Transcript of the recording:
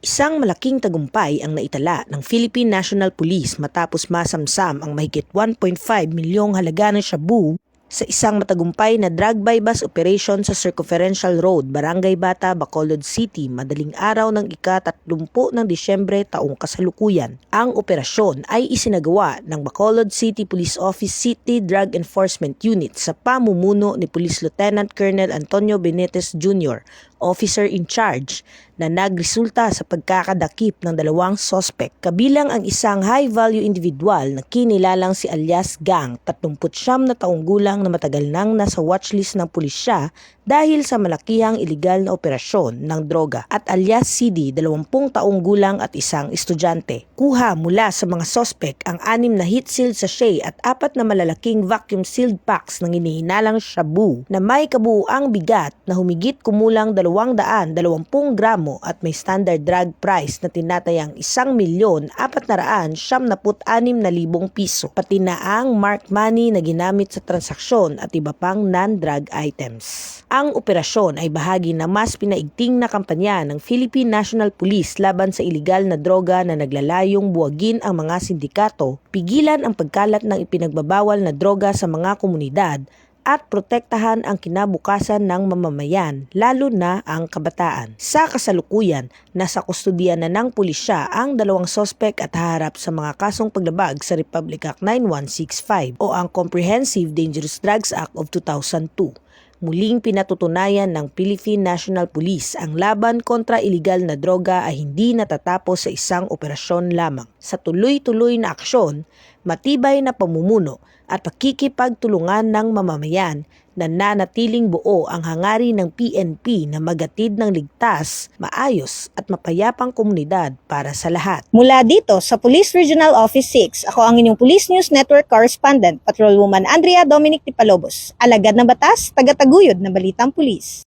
Isang malaking tagumpay ang naitala ng Philippine National Police matapos masamsam ang mahigit 1.5 milyong halaga ng shabu sa isang matagumpay na drug bypass operation sa Circumferential Road, Barangay Bata, Bacolod City, madaling araw ng ika-30 ng Disyembre taong kasalukuyan. Ang operasyon ay isinagawa ng Bacolod City Police Office City Drug Enforcement Unit sa pamumuno ni Police Lieutenant Colonel Antonio Benitez Jr., officer in charge, na nagresulta sa pagkakadakip ng dalawang sospek, kabilang ang isang high-value individual na kinilalang si alias Gang, 39 na taong gulang na matagal nang nasa watchlist ng pulisya dahil sa malakihang ilegal na operasyon ng droga, at alias CD, 20 taong gulang at isang estudyante. Kuha mula sa mga sospek ang 6 na heat-sealed sachet at 4 na malalaking vacuum-sealed packs ng hinihinalang shabu na may kabuuang bigat na humigit kumulang 220 gramo at may standard drug price na tinatayang 1,496,000 piso, pati na ang marked money na ginamit sa transaksyon at iba pang non-drug items. Ang operasyon ay bahagi ng mas pinaigting na kampanya ng Philippine National Police laban sa ilegal na droga na naglalayong buwagin ang mga sindikato, pigilan ang pagkalat ng ipinagbabawal na droga sa mga komunidad, at protektahan ang kinabukasan ng mamamayan, lalo na ang kabataan. Sa kasalukuyan, nasa kustodiya na ng pulisya ang dalawang sospek at haharap sa mga kasong paglabag sa Republic Act 9165 o ang Comprehensive Dangerous Drugs Act of 2002. Muling pinatutunayan ng Philippine National Police ang laban kontra iligal na droga ay hindi natatapos sa isang operasyon lamang. Sa tuloy-tuloy na aksyon, matibay na pamumuno at pakikipagtulungan ng mamamayan, nananatiling buo ang hangarin ng PNP na magatid ng ligtas, maayos at mapayapang komunidad para sa lahat. Mula dito sa Police Regional Office 6, ako ang inyong Police News Network Correspondent, Patrolwoman Andrea Dominic Tipalobos, alagad ng batas, tagataguyod ng balitang pulis.